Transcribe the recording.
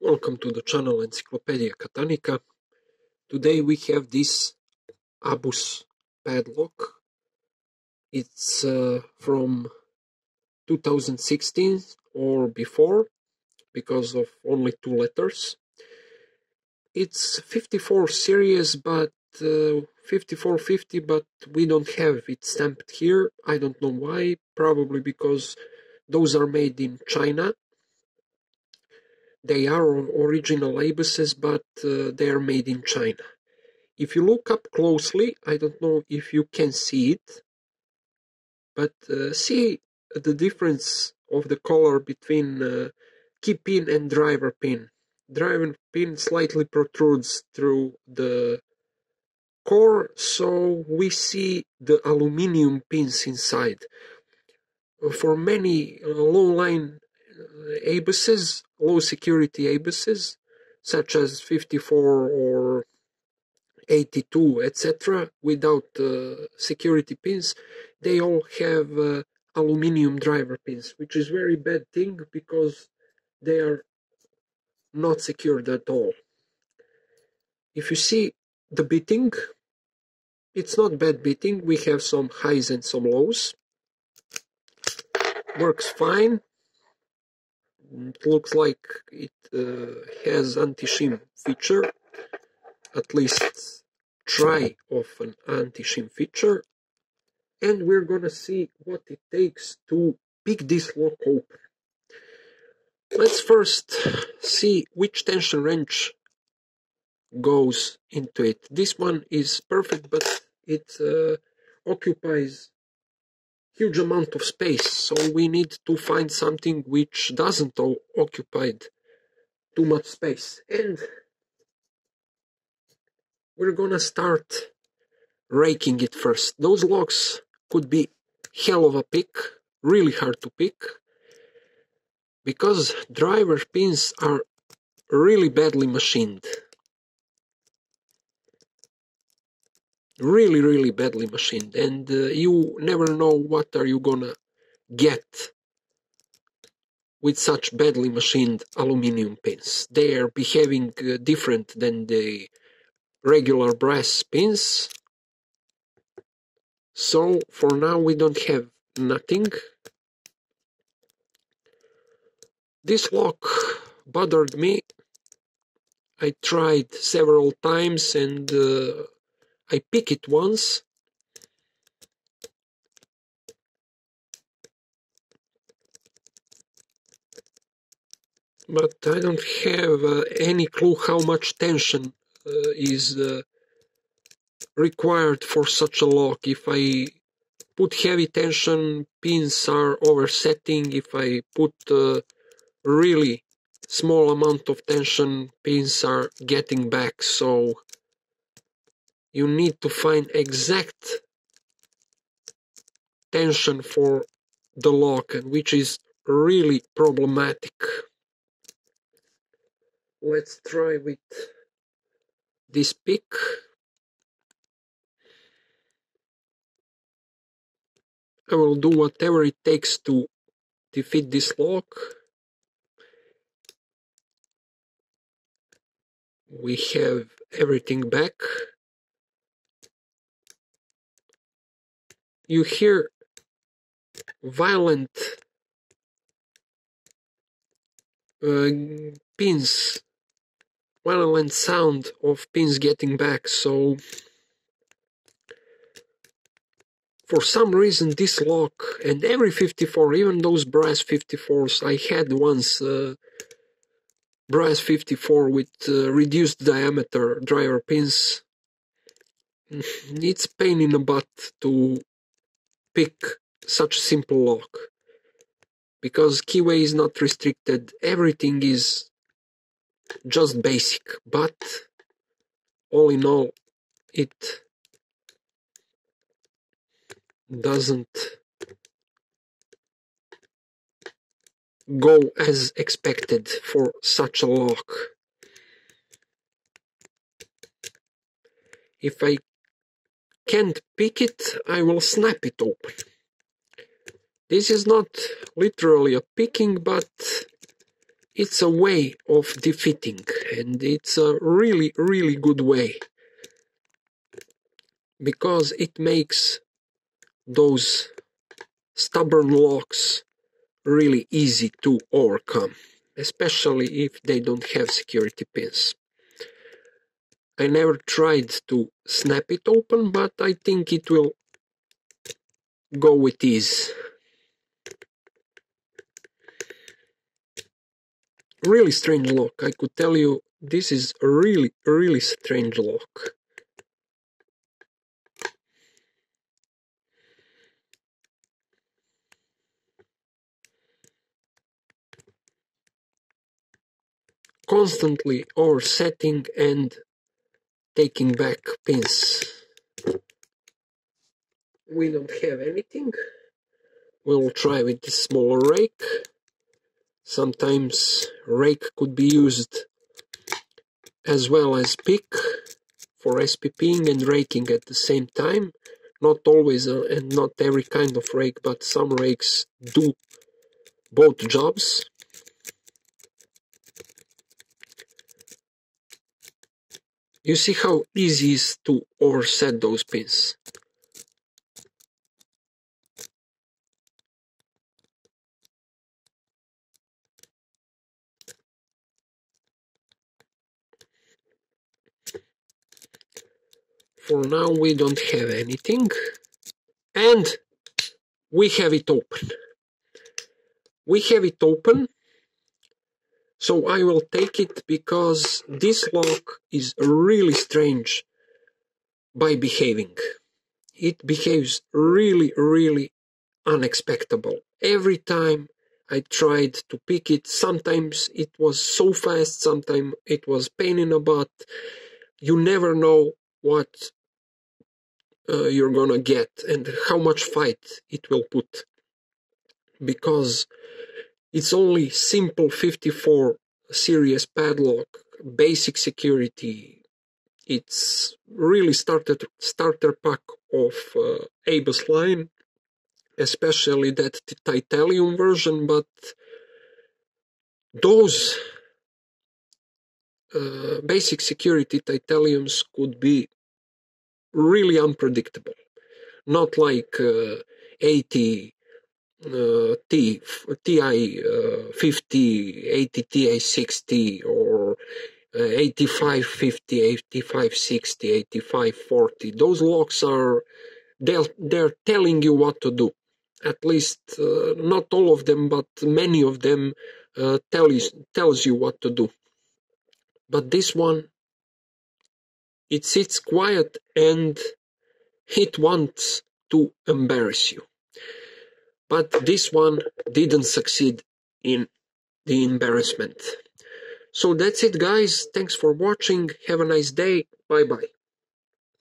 Welcome to the channel Encyclopedia Catanica. Today we have this Abus padlock. It's from 2016 or before, because of only 2 letters. It's 54 series, but 5450, but we don't have it stamped here. I don't know why, probably because those are made in China. They are original Abuses, but they are made in China. If you look up closely, I don't know if you can see it, but see the difference of the color between key pin and driver pin. Driver pin slightly protrudes through the core, so we see the aluminium pins inside. For many low-line Abuses, low-security Abuses, such as 54 or 82, etc., without security pins, they all have aluminium driver pins, which is very bad thing because they are not secured at all. If you see the bitting, it's not bad bitting. We have some highs and some lows. Works fine. It looks like it has anti-shim feature, at least try of an anti-shim feature. And we're gonna see what it takes to pick this lock open. Let's first see which tension wrench goes into it. This one is perfect, but it occupies huge amount of space, so we need to find something which doesn't occupy too much space. And we're gonna start raking it first. Those locks could be hell of a pick, really hard to pick, because driver pins are really badly machined. Really badly machined, and you never know what are you gonna get with such badly machined aluminium pins. They are behaving different than the regular brass pins. So for now we don't have nothing. This lock bothered me. I tried several times and I pick it once. But I don't have any clue how much tension is required for such a lock. If I put heavy tension, pins are oversetting. If I put really small amount of tension, pins are getting back. So you need to find exact tension for the lock, which is really problematic. Let's try with this pick. I will do whatever it takes to defeat this lock. We have everything back. You hear violent pins, violent sound of pins getting back. So for some reason this lock and every 54, even those brass 54s, I had once brass 54 with reduced diameter driver pins. It's pain in the butt to pick such a simple lock, because keyway is not restricted, everything is just basic, but all in all it doesn't go as expected for such a lock. If I can't pick it, I will snap it open. This is not literally a picking, but it's a way of defeating, and it's a really, really good way, because it makes those stubborn locks really easy to overcome, especially if they don't have security pins. I never tried to snap it open, but I think it will go with ease. Really strange lock. I could tell you this is a really, really strange lock. Constantly oversetting and taking back pins. We don't have anything. We'll try with this smaller rake. Sometimes rake could be used as well as pick for SPPing and raking at the same time. Not always and not every kind of rake, but some rakes do both jobs. You see how easy it is to overset those pins. For now we don't have anything, and we have it open. We have it open, so I will take it because this lock is really strange by behaving. It behaves really, really unexpected. Every time I tried to pick it, sometimes it was so fast, sometimes it was pain in the butt. You never know what you're gonna get and how much fight it will put, because it's only simple 54 series padlock, basic security. It's really starter pack of ABUS line, especially that titanium version, but those basic security titaniums could be really unpredictable. Not like 80 TI 50, 80 TI 60, or 85 50, 85 60, 85 40. Those locks are, they're telling you what to do. At least not all of them, but many of them tells you what to do. But this one, it sits quiet and it wants to embarrass you. But this one didn't succeed in the embarrassment. So that's it, guys. Thanks for watching. Have a nice day. Bye bye.